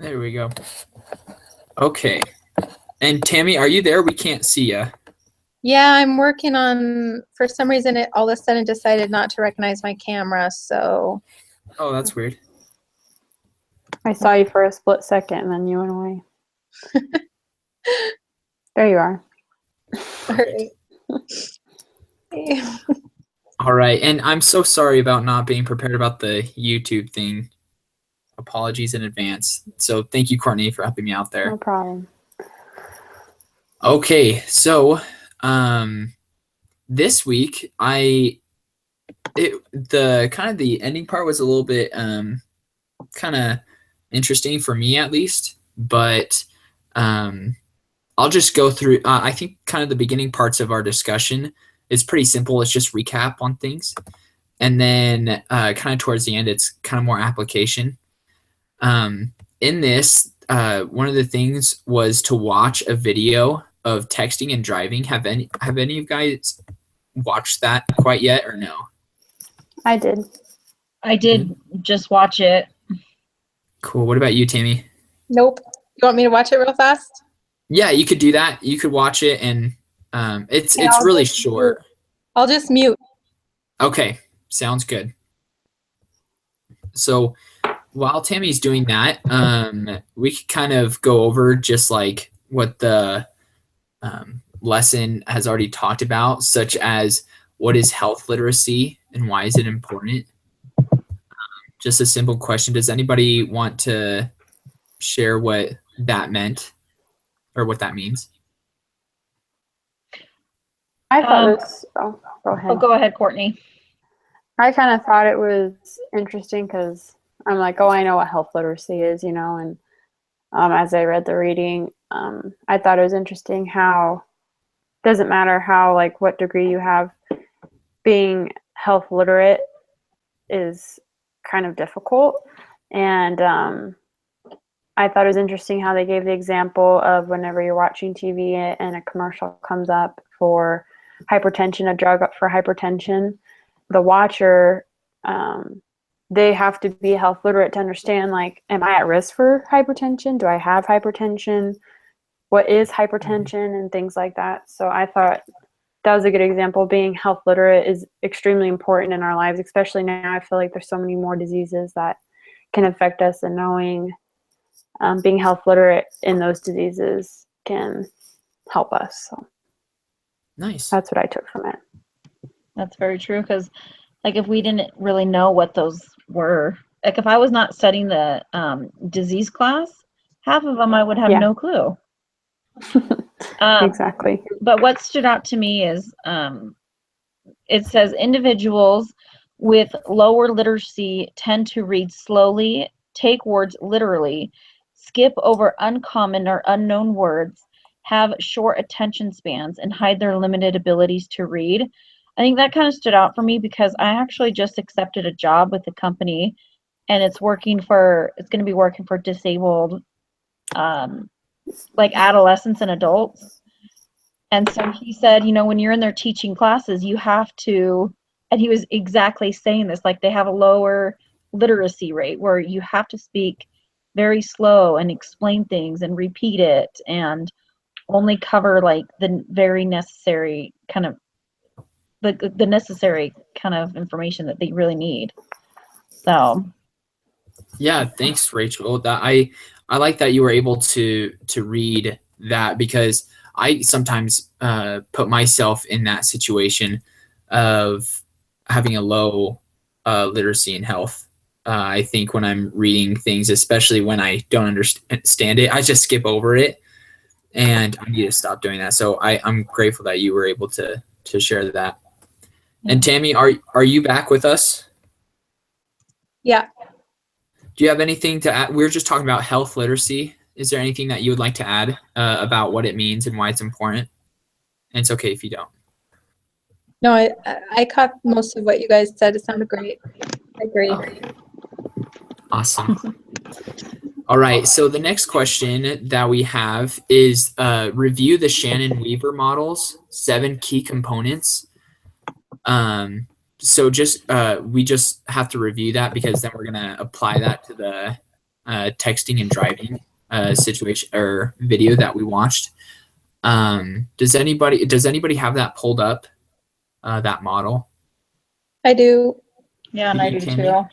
There we go. Okay. And Tammy, are you there? We can't see you. Yeah, I'm working on, for some reason, it all of a sudden decided not to recognize my camera, so. Oh, that's weird. I saw you for a split second and then you went away. There you are. All right. All right. And I'm so sorry about not being prepared about the YouTube thing. Apologies in advance. So thank you, Courtney, for helping me out there. No problem. Okay. So this week the ending part was a little bit kind of interesting for me at least, but I'll just go through I think kind of the beginning parts of our discussion is pretty simple. It's just recap on things, and then kind of towards the end it's kind of more application. In this one of the things was to watch a video of texting and driving. Have any of you guys watched that quite yet, or no? I did. I did just watch it. Cool. What about you, Tammy? Nope. You want me to watch it real fast? Yeah, you could do that. You could watch it, and it's really short. I'll just mute. Okay, sounds good. So while Tammy's doing that, we could kind of go over just like what the lesson has already talked about, such as what is health literacy and why is it important? Just a simple question. Does anybody want to share what that meant or what that means? I thought it was, go ahead. Oh, go ahead, Courtney. I kind of thought it was interesting because I'm like, oh, I know what health literacy is, you know, and as I read the reading, I thought it was interesting how doesn't matter how, like, what degree you have, being health literate is kind of difficult. And I thought it was interesting how they gave the example of whenever you're watching TV and a commercial comes up for hypertension, a drug for hypertension, the watcher, they have to be health literate to understand, like, am I at risk for hypertension? Do I have hypertension? What is hypertension and things like that. So I thought that was a good example. Being health literate is extremely important in our lives, especially now. I feel like there's so many more diseases that can affect us, and knowing being health literate in those diseases can help us. So Nice. that's what I took from it. That's very true, because like if we didn't really know what those were, like if I was not studying the disease class, half of them I would have no clue. Exactly. But what stood out to me is it says individuals with lower literacy tend to read slowly, take words literally, skip over uncommon or unknown words, have short attention spans, and hide their limited abilities to read. I think that kind of stood out for me because I actually just accepted a job with the company, and it's going to be working for disabled like adolescents and adults. And so he said, you know, when you're in there teaching classes, you have to, and he was exactly saying this, like they have a lower literacy rate where you have to speak very slow and explain things and repeat it and only cover like the very necessary kind of the necessary kind of information that they really need. So yeah, thanks, Rachel. That I like that you were able to read that, because I sometimes put myself in that situation of having a low literacy in health. I think when I'm reading things, especially when I don't understand it, I just skip over it, and I need to stop doing that. So I'm grateful that you were able to share that. And Tammy, are you back with us? Yeah. Do you have anything to add? We were just talking about health literacy. Is there anything that you would like to add about what it means and why it's important? And it's okay if you don't. No, I caught most of what you guys said. It sounded great. I agree. Oh. Awesome. All right. So the next question that we have is review the Shannon-Weaver models, 7 key components. So we just have to review that, because then we're going to apply that to texting and driving situation or video that we watched. Does anybody have that pulled up, that model? I do. Yeah, and I do Tammy? too.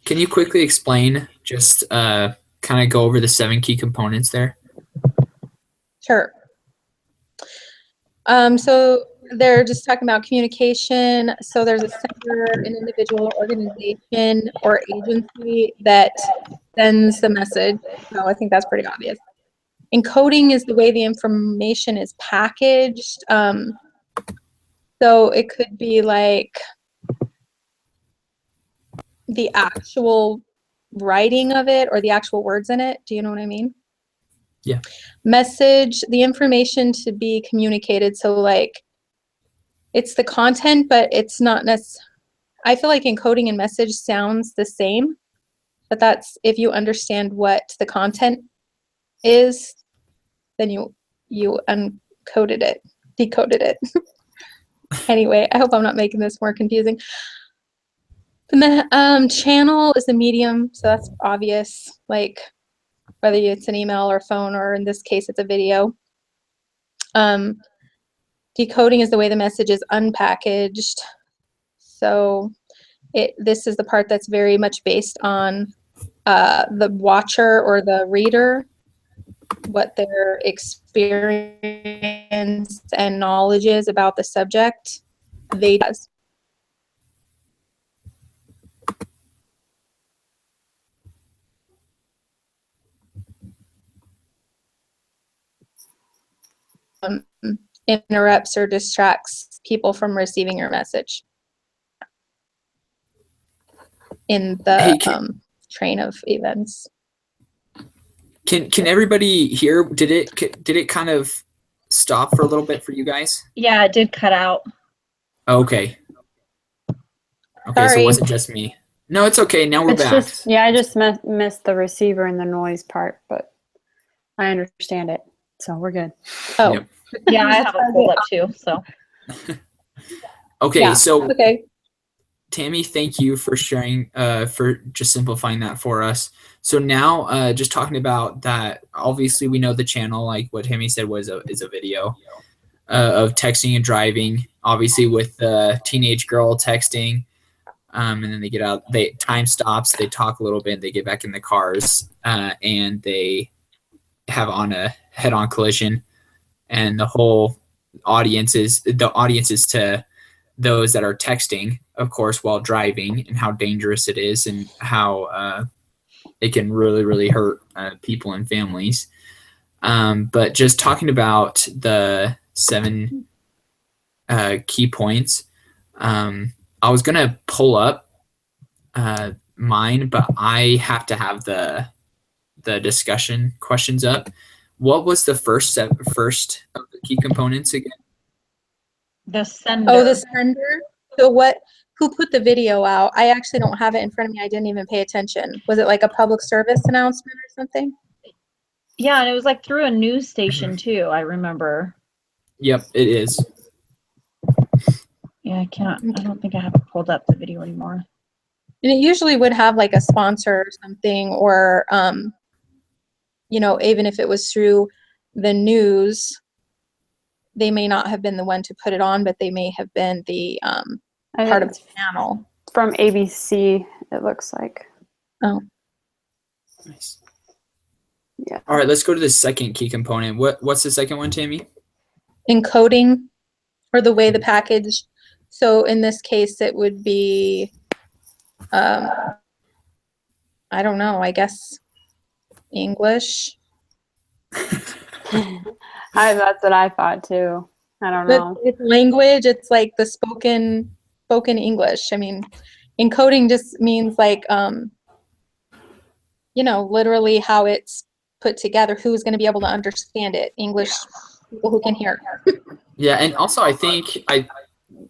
Can you quickly explain, just kind of go over the 7 key components there? Sure. So they're just talking about communication. So there's a sender, an individual, organization, or agency that sends the message. So I think that's pretty obvious. Encoding is the way the information is packaged. So it could be like the actual writing of it or the actual words in it. Do you know what I mean? Yeah. Message, the information to be communicated. So like it's the content, but it's not necessarily, I feel like encoding and message sounds the same, but that's if you understand what the content is, then you decoded it. Anyway, I hope I'm not making this more confusing. The channel is the medium, so that's obvious, like whether it's an email or phone, or in this case, it's a video. Decoding is the way the message is unpackaged. So this is the part that's very much based on the watcher or the reader, what their experience and knowledge is about the subject. They does. Interrupts or distracts people from receiving your message in the Hey, train of events. Can everybody hear? Did it kind of stop for a little bit for you guys? Yeah, it did cut out. Okay. Okay, so Sorry. it wasn't just me. No, it's okay. Now we're back. I just missed the receiver and the noise part, but I understand it, so we're good. Oh, Yep. Yeah, I have it pulled up too. So Okay, yeah. so Okay. Tammy, thank you for sharing, for just simplifying that for us. So now, just talking about that, obviously we know the channel, like what Tammy said, is a video of texting and driving. Obviously, with the teenage girl texting, and then they get out. Time stops. They talk a little bit. They get back in the cars, and they have on a head-on collision. And the whole audience is to those that are texting, of course, while driving, and how dangerous it is, and how it can really, really hurt people and families. But just talking about the 7 key points, I was gonna pull up mine, but I have to have the discussion questions up. What was the first of the key components again? the sender. Oh, the sender. So who put the video out? I actually don't have it in front of me. I didn't even pay attention. Was it like a public service announcement or something? Yeah, and it was like through a news station too, I remember. Yep, it is. Yeah, I don't think I have it pulled up the video anymore. And it usually would have like a sponsor or something, or even if it was through the news, they may not have been the one to put it on, but they may have been the part of the channel. From ABC, it looks like. Oh. Nice. Yeah. All right, let's go to the second key component. What's the second one, Tammy? Encoding, or the way the package. So in this case, it would be, I don't know, I guess English. That's what I thought too. I don't know. But it's language. It's like the spoken English. I mean, encoding just means like, literally how it's put together. Who's going to be able to understand it? English people who can hear. Yeah, and also I think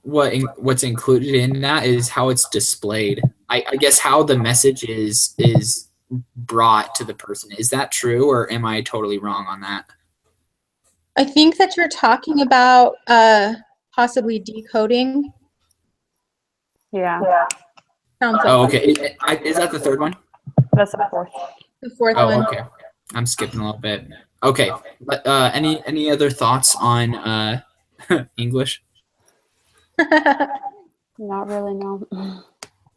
what's included in that is how it's displayed. I guess how the message is brought to the person. Is that true, or am I totally wrong on that? I think that you're talking about possibly decoding. Yeah. Sounds like Oh, okay. Is that the third one? That's the fourth. The fourth Oh, one. okay. I'm skipping a little bit. Okay. But any other thoughts on English? Not really, no. All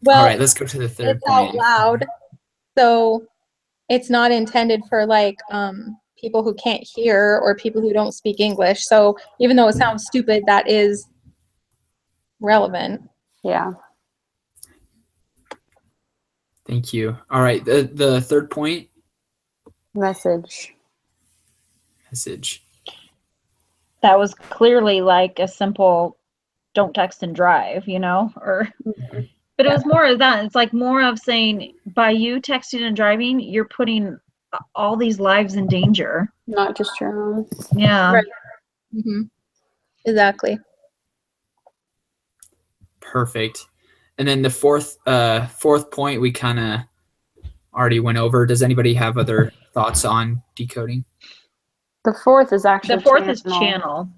Well, right, let's go to the third it's out point. loud, so it's not intended for like people who can't hear or people who don't speak English. So even though it sounds stupid, that is relevant. Yeah. Thank you. All right, the third point, Message. message. That was clearly like a simple don't text and drive, you know, or but it was more of that. It's like more of saying by you texting and driving, you're putting all these lives in danger. Not just your own. Yeah. Right. Mm-hmm. Exactly. Perfect. And then the fourth point we kind of already went over. Does anybody have other thoughts on decoding? The fourth is actually The fourth is channel. channel.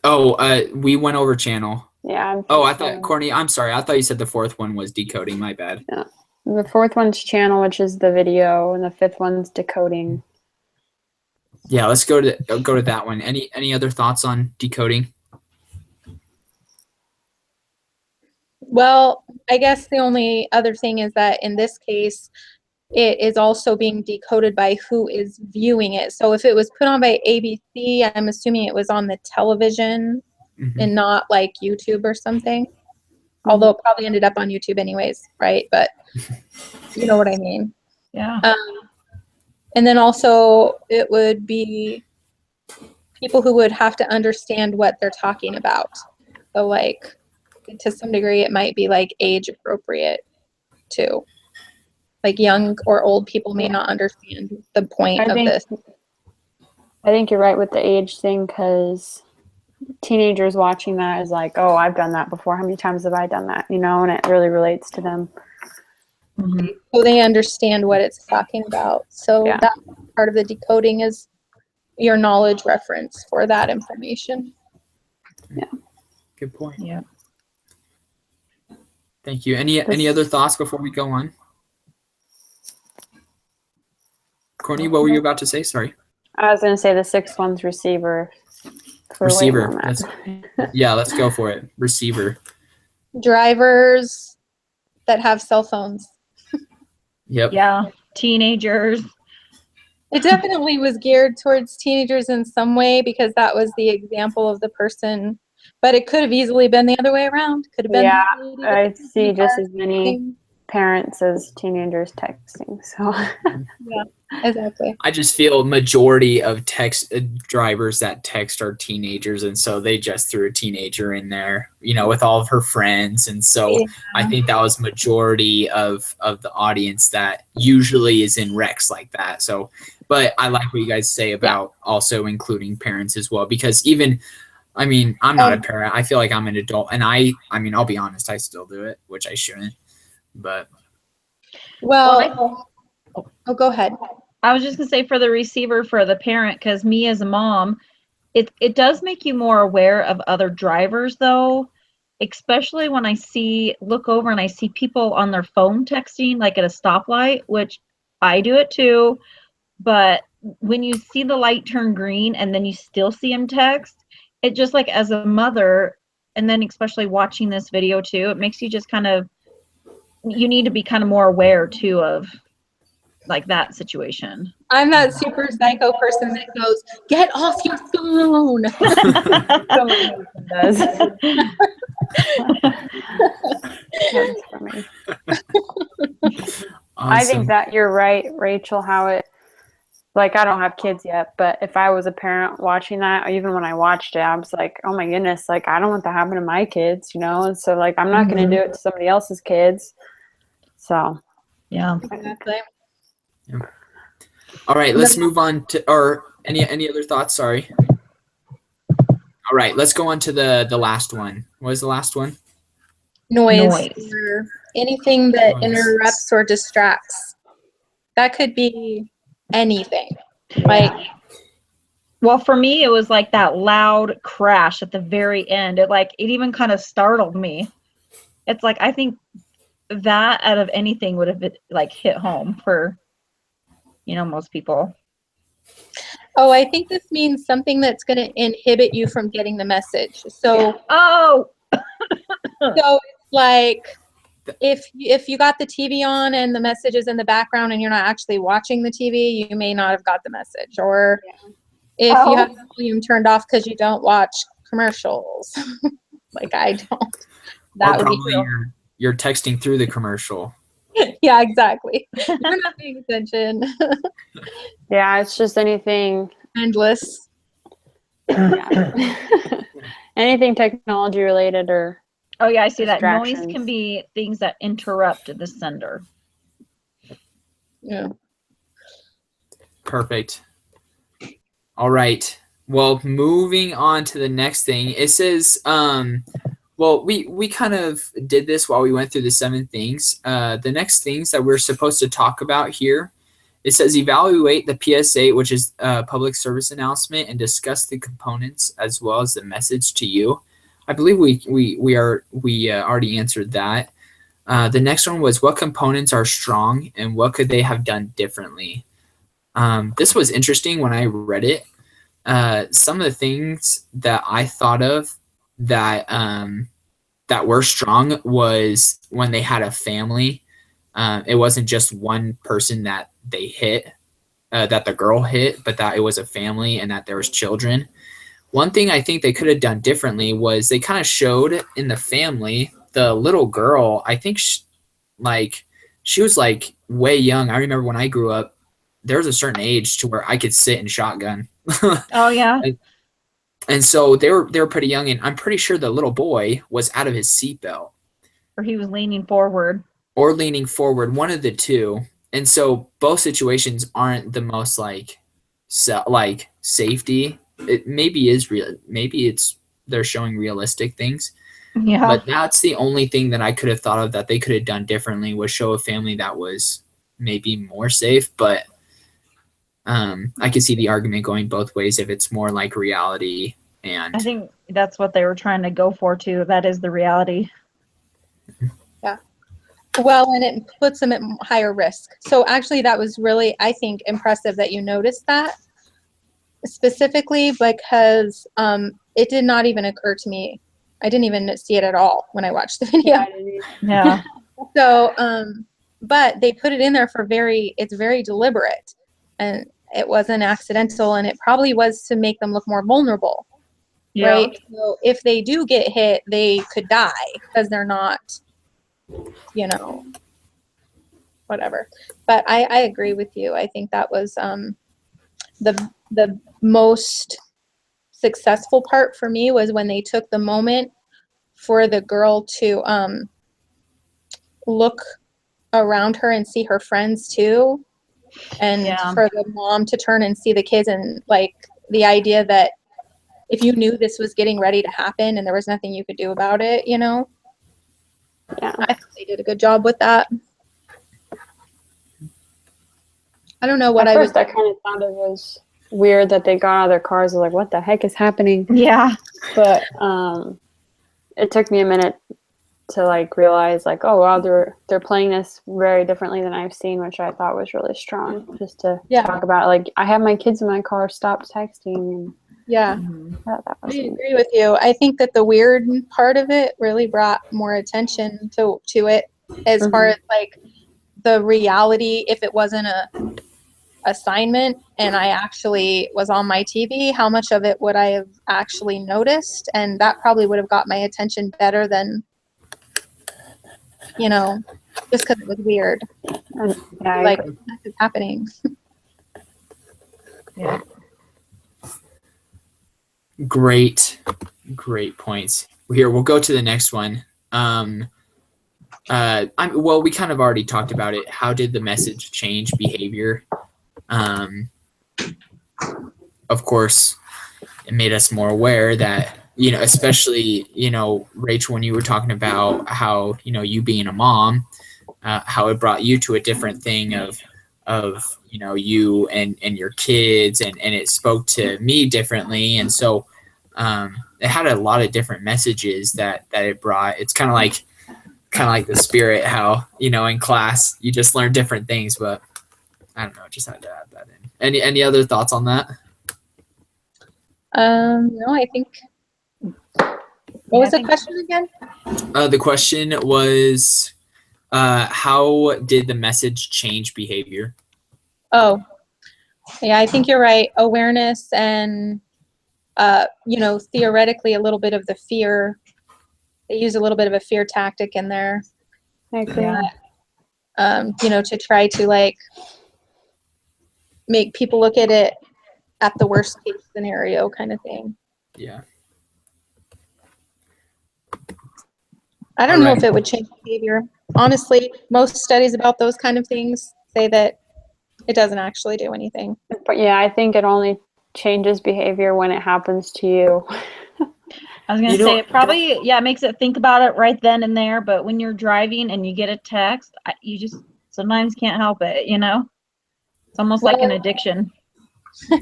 Oh, we went over channel. Yeah. Oh, I thought, Courtney, I'm sorry. I thought you said the fourth one was decoding. My bad. Yeah. The fourth one's channel, which is the video, and the fifth one's decoding. Yeah, let's go to that one. Any other thoughts on decoding? Well, I guess the only other thing is that in this case, it is also being decoded by who is viewing it. So if it was put on by ABC, I'm assuming it was on the television Mhm. and not like YouTube or something. Although it probably ended up on YouTube anyways, right? But you know what I mean. Yeah. And then also it would be people who would have to understand what they're talking about. So like to some degree it might be like age appropriate too. Like young or old people may not understand the point of this. I think you're right with the age thing, because teenagers watching that is like, oh, I've done that before. How many times have I done that? You know, and it really relates to them. Mm-hmm. So they understand what it's talking about. So Yeah. that part of the decoding is your knowledge reference for that information. Yeah. Good point. Yeah. Thank you. Any other thoughts before we go on? Courtney, what were you about to say? Sorry. I was going to say the sixth one's receiver. Receiver. That. Let's go for it. Receiver. Drivers that have cell phones. Yep. Yeah. Teenagers. It definitely was geared towards teenagers in some way because that was the example of the person, but it could have easily been the other way around. Could have been. Yeah, the lady I with the see just car as many texting. parents as teenagers texting. So Yeah, exactly. I just feel majority of text drivers that text are teenagers, and so they just threw a teenager in there, with all of her friends, and so Yeah. I think that was majority of the audience that usually is in wrecks like that. So, but I like what you guys say about also including parents as well, because even, I'm not a parent. I feel like I'm an adult, and I'll be honest, I still do it, which I shouldn't, but. Well, go ahead. I was just gonna say for the receiver, for the parent, because me as a mom, it does make you more aware of other drivers though, especially when I look over and I see people on their phone texting like at a stoplight, which I do it too. But when you see the light turn green and then you still see them text, it just like as a mother, and then especially watching this video too, it makes you just you need to be kind of more aware too of like that situation. I'm that super psycho person that goes, "Get off your phone." someone does. That's funny. Awesome. I think that you're right, Rachel, how it, like, I don't have kids yet, but if I was a parent watching that, or even when I watched it, I was like, oh my goodness, like, I don't want that to happen to my kids, and so, like, I'm not going to do it to somebody else's kids. So, yeah. Exactly. Yeah. All right, let's move on to, or any other thoughts? Sorry. All right, let's go on to the last one. What is the last one? Noise. Or anything that Noise. interrupts or distracts. That could be anything. Like, well, for me, it was like that loud crash at the very end. It even kind of startled me. It's like, I think that out of anything would have been like hit home for most people. Oh, I think this means something that's going to inhibit you from getting the message. So, Oh, so it's like if you got the TV on and the message is in the background and you're not actually watching the TV, you may not have got the message. Or if you have the volume turned off because you don't watch commercials, like I don't. That or would be probably true. you're texting through the commercial. Yeah, exactly. You're not paying attention. Yeah, it's just anything. Endless. Yeah. Anything technology related or oh yeah, I see that. Noise distractions. can be things that interrupt the sender. Yeah. Perfect. All right. Well, moving on to the next thing. It says, well, we kind of did this while we went through the 7 things. The next things that we're supposed to talk about here, it says evaluate the PSA, which is a public service announcement, and discuss the components as well as the message to you. I believe we already answered that. The next one was what components are strong and what could they have done differently. This was interesting when I read it. Some of the things that I thought of that that were strong was when they had a family. It wasn't just one person that they hit, that the girl hit, but that it was a family and that there was children. One thing I think they could have done differently was they kind of showed in the family, the little girl, I think she was like way young. I remember when I grew up, there was a certain age to where I could sit and shotgun. Oh yeah. And so they were pretty young, and I'm pretty sure the little boy was out of his seatbelt Or he was leaning forward. or leaning forward, one of the two. And so both situations aren't the most like safety. It maybe is real. Maybe they're showing realistic things. Yeah. But that's the only thing that I could have thought of that they could have done differently, was show a family that was maybe more safe. But I could see the argument going both ways if it's more like reality. And I think that's what they were trying to go for too. That is the reality. Yeah. Well, and it puts them at higher risk. So actually that was really, I think, impressive that you noticed that specifically, because it did not even occur to me. I didn't even see it at all when I watched the video. Yeah. So, but they put it in there it's very deliberate, and it wasn't accidental, and it probably was to make them look more vulnerable, Yeah. right? So if they do get hit, they could die because they're not, whatever. But I agree with you. I think that was the most successful part for me was when they took the moment for the girl to look around her and see her friends too, and for the mom to turn and see the kids, and like the idea that if you knew this was getting ready to happen and there was nothing you could do about it, Yeah. I think they did a good job with that. I don't know what At first I kind of thought it was weird that they got out of their cars. I was like, what the heck is happening? Yeah. But it took me a minute to like realize like, oh wow, they're playing this very differently than I've seen, which I thought was really strong. Just to talk about, like, I have my kids in my car, stop texting, and Yeah, that was I agree with you. I think that the weird part of it really brought more attention to it, as far as like the reality. If it wasn't a assignment and I actually was on my TV, how much of it would I have actually noticed? And that probably would have got my attention better than, just because it was weird. Like, what is happening? Yeah. great points. Here, we'll go to the next one. Well, we kind of already talked about it. How did the message change behavior? Of course, it made us more aware that, especially, Rachel, when you were talking about how, you being a mom, how it brought you to a different thing of you and your kids, and it spoke to me differently. And so it had a lot of different messages that it brought. It's kind of like the spirit, how, in class you just learn different things, but I don't know. Just had to add that in. Any other thoughts on that? No, I think. What was the question again? The question was, how did the message change behavior? Oh, yeah, I think you're right. Awareness and, theoretically a little bit of the fear. They use a little bit of a fear tactic in there. I agree. To try to like make people look at it at the worst case scenario kind of thing. Yeah. I don't know if it would change behavior. Honestly, most studies about those kind of things say that it doesn't actually do anything. But yeah, I think it only changes behavior when it happens to you. I was going to say, it probably, it makes it think about it right then and there. But when you're driving and you get a text, you just sometimes can't help it, It's almost like an addiction.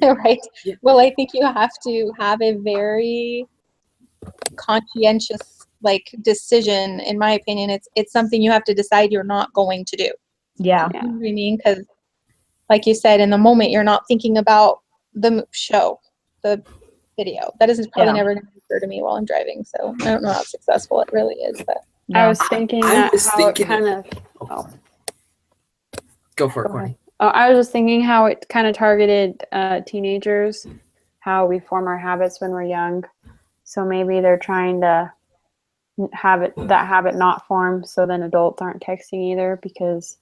Right. Yeah. Well, I think you have to have a very conscientious decision. In my opinion, it's something you have to decide you're not going to do. Yeah. You know what I mean? Because like you said, in the moment, you're not thinking about the show, the video. That is probably never going to occur to me while I'm driving. So I don't know how successful it really is. But I was thinking Go for it, Courtney. Oh, I was just thinking how it kind of targeted teenagers, how we form our habits when we're young. So maybe they're trying to have that habit not form, so then adults aren't texting either, because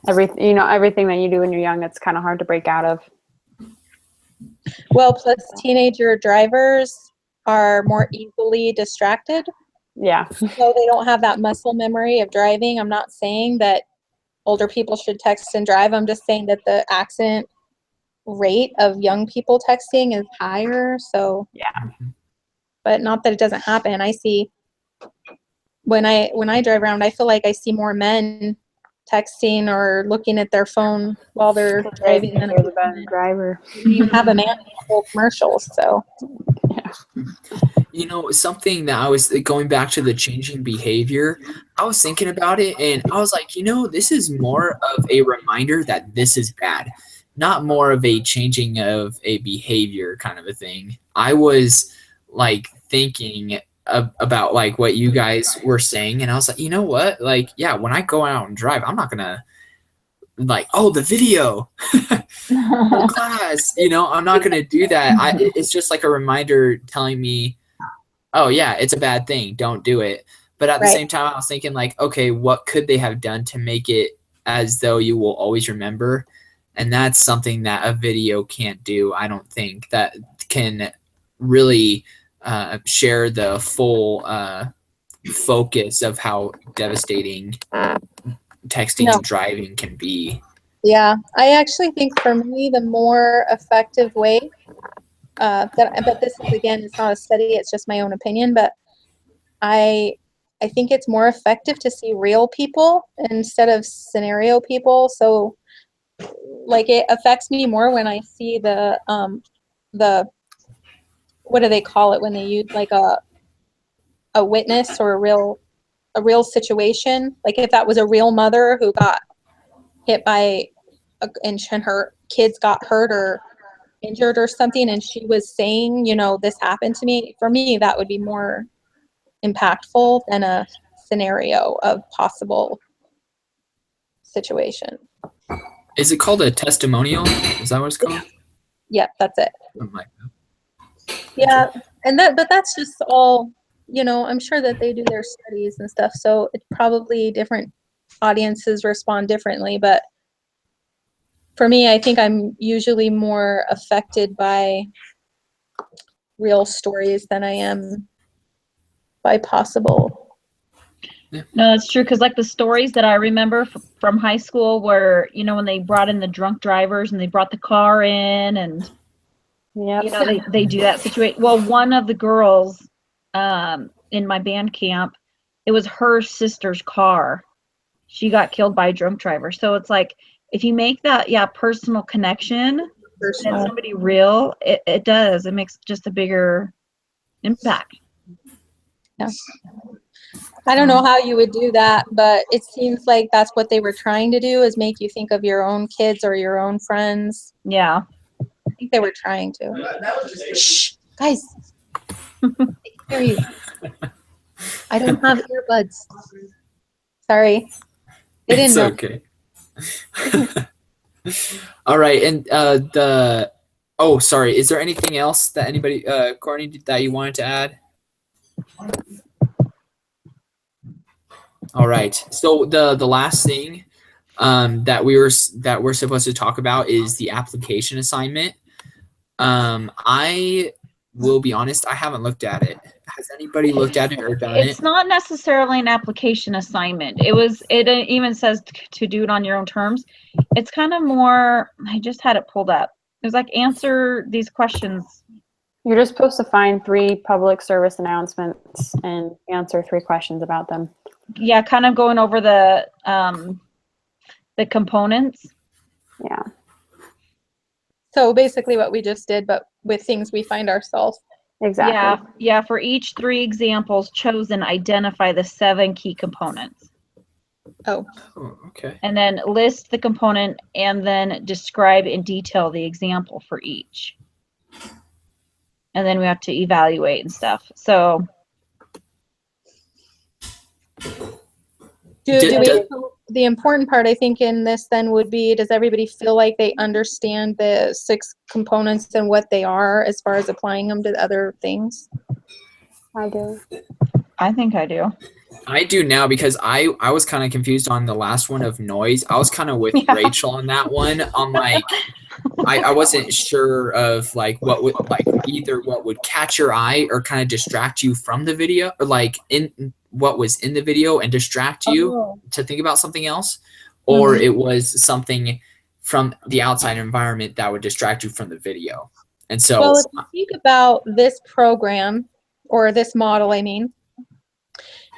everything that you do when you're young, it's kind of hard to break out of. Well, plus teenager drivers are more easily distracted. Yeah. So they don't have that muscle memory of driving. I'm not saying that older people should text and drive. I'm just saying that the accident rate of young people texting is higher. So yeah. But not that it doesn't happen. I see when I drive around, I feel like I see more men texting or looking at their phone while they're driving than a better driver. You have a man in the whole commercials. So yeah. Something that I was going back to the changing behavior, I was thinking about it and I was like, this is more of a reminder that this is bad, not more of a changing of a behavior kind of a thing. I was like thinking about like what you guys were saying, and I was like, you know what? Like, yeah, when I go out and drive, I'm not gonna like, oh, the video class, I'm not gonna do that. It's just like a reminder telling me, oh yeah, it's a bad thing, don't do it. But at the same time, I was thinking like, okay, what could they have done to make it as though you will always remember? And that's something that a video can't do. I don't think that can really share the full focus of how devastating texting and driving can be. Yeah, I actually think for me the more effective way but this is, again, it's not a study, it's just my own opinion, but I think it's more effective to see real people instead of scenario people. So like it affects me more when I see the what do they call it when they use like a witness or a real situation. Like if that was a real mother who got hit by and her kids got hurt or injured or something, and she was saying, this happened to me. For me, that would be more impactful than a scenario of possible situation. Is it called a testimonial? Is that what it's called? Yep, that's it. Something like that. Yeah, but that's just all, I'm sure that they do their studies and stuff, so it's probably different audiences respond differently, but for me, I think I'm usually more affected by real stories than I am by possible. No, it's true, because like the stories that I remember from high school were, when they brought in the drunk drivers and they brought the car in and they do that situation. Well, one of the girls in my band camp, it was her sister's car. She got killed by a drunk driver. So it's like, if you make that personal connection and somebody real, it does. It makes just a bigger impact. Yeah. I don't know how you would do that, but it seems like that's what they were trying to do, is make you think of your own kids or your own friends. Yeah. I think they were trying to. Shh, guys. I can hear you. I don't have earbuds. Sorry. They didn't It's know. okay. All right, and oh, sorry. Is there anything else that anybody, Courtney, that you wanted to add? All right. So the last thing that we're supposed to talk about is the application assignment. I will be honest, I haven't looked at it. Has anybody looked at it or done It's it? not necessarily an application assignment. It even says to do it on your own terms. It's kind of more, I just had it pulled up. It was like, answer these questions. You're just supposed to find 3 public service announcements and answer 3 questions about them. Yeah, kind of going over the components. Yeah. So basically what we just did, but with things we find ourselves. Exactly. Yeah. For each 3 examples chosen, identify the 7 key components. Oh. Oh, okay. And then list the component and then describe in detail the example for each. And then we have to evaluate and stuff. So the important part, I think, in this then would be, does everybody feel like they understand the 6 components and what they are as far as applying them to other things? I do. I think I do. I do now, because I was kind of confused on the last one of noise. I was kind of with Rachel on that one. On like, I wasn't sure of like what would either what would catch your eye or kind of distract you from the video, or like in what was in the video and distract you to think about something else, or it was something from the outside environment that would distract you from the video. And so, well, if you think about this program, or this model, I mean,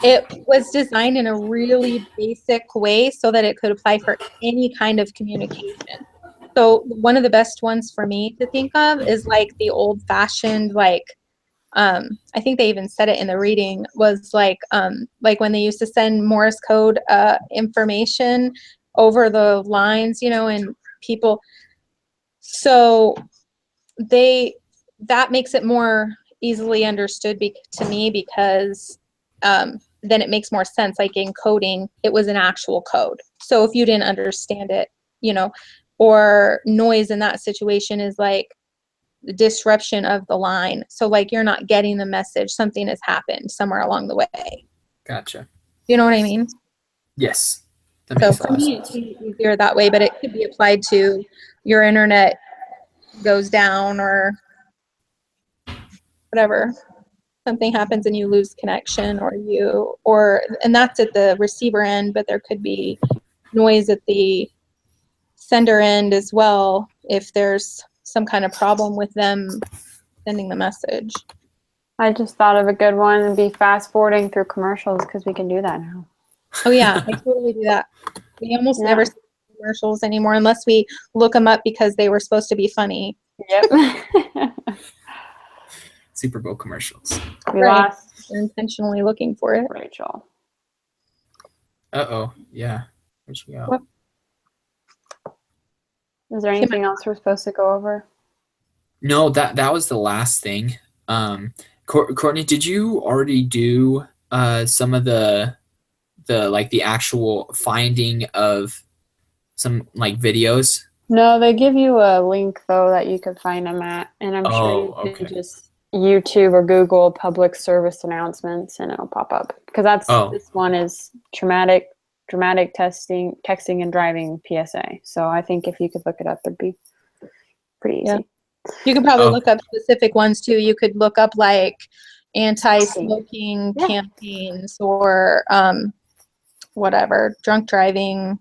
it was designed in a really basic way so that it could apply for any kind of communication. So one of the best ones for me to think of is like the old fashioned, like, I think they even said it in the reading, was like when they used to send Morse code information over the lines, you know, and people. So that makes it more easily understood to me, because then it makes more sense. Like in coding, it was an actual code. So if you didn't understand it, you know, or noise in that situation is like the disruption of the line. So like you're not getting the message, something has happened somewhere along the way. gotcha. You know what I mean? Yes. That So makes a for lot of me, sense. it's easier that way, but it could be applied to your internet goes down or whatever. Something happens and you lose connection, and that's at the receiver end, but there could be noise at the sender end as well if there's some kind of problem with them sending the message. I just thought of a good one, and be fast forwarding through commercials, because we can do that now. Oh yeah, I totally do that. We almost never see commercials anymore unless we look them up because they were supposed to be funny. Yep. Super Bowl commercials. We Right. lost We're intentionally looking for it. Rachel. Uh-oh. Yeah. Where'd she go? What? Is there anything else we're supposed to go over? No, that was the last thing. Courtney, did you already do some of the like the actual finding of some like videos? No, they give you a link though that you could find them at, and I'm sure you can just YouTube or Google public service announcements and it'll pop up, because this one is dramatic texting and driving PSA. So I think if you could look it up, it'd be pretty easy. Yeah. You could probably look up specific ones too. You could look up like anti-smoking campaigns or whatever, drunk driving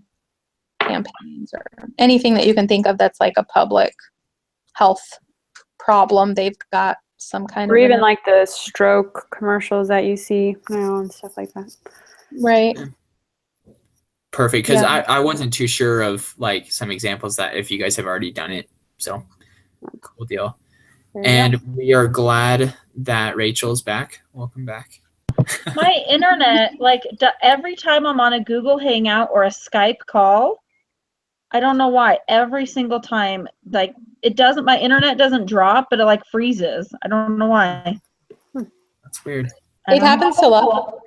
campaigns, or anything that you can think of that's like a public health problem. They've got some kind of, or even like the stroke commercials that you see now and stuff like that. Right. Perfect, because I wasn't too sure of like some examples that if you guys have already done it. So cool deal. And we are glad that Rachel's back. Welcome back. My internet, like every time I'm on a Google Hangout or a Skype call, I don't know why. Every single time, like my internet doesn't drop, but it like freezes. I don't know why. That's weird. It happens to lots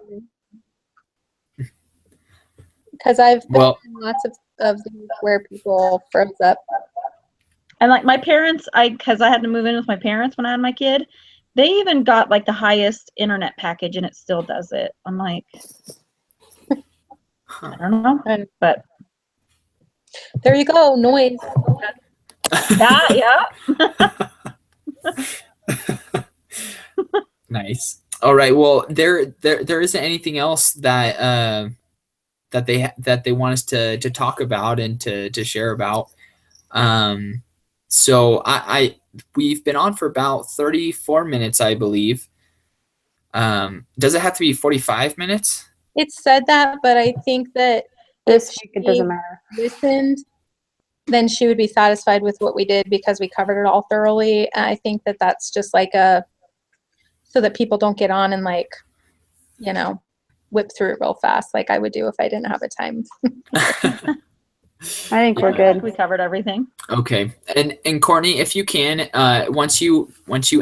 because I've been in lots of these where people froze up. And like my parents, because I had to move in with my parents when I had my kid, they even got like the highest internet package and it still does it. I'm like, I don't know, but there you go, noise. yeah. Nice. All right. Well, there isn't anything else that that they want us to talk about and to share about. So we've been on for about 34 minutes, I believe. Does it have to be 45 minutes? It said that, but I think that This week it doesn't matter. Listened, then she would be satisfied with what we did because we covered it all thoroughly. And I think that that's just like so that people don't get on and like, whip through it real fast like I would do if I didn't have a time. I think we're good. We covered everything. Okay. And Courtney, if you can, once you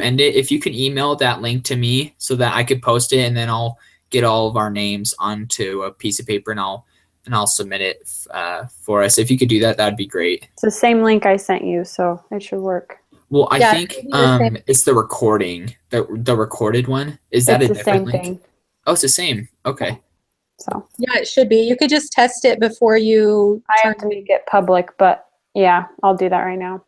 end it, if you can email that link to me so that I could post it, and then I'll get all of our names onto a piece of paper and I'll submit it for us. If you could do that, that'd be great. It's the same link I sent you, so it should work. Well, I think it's the recording, the recorded one. Is that a different link? Thing. Oh, it's the same. Okay. So yeah, it should be. You could just test it before you. I have to make it public, but yeah, I'll do that right now.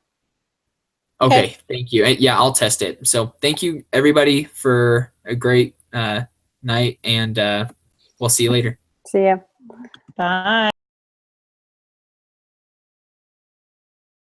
Okay. Thank you. Yeah, I'll test it. So thank you everybody for a great night, and we'll see you later. See ya. Bye.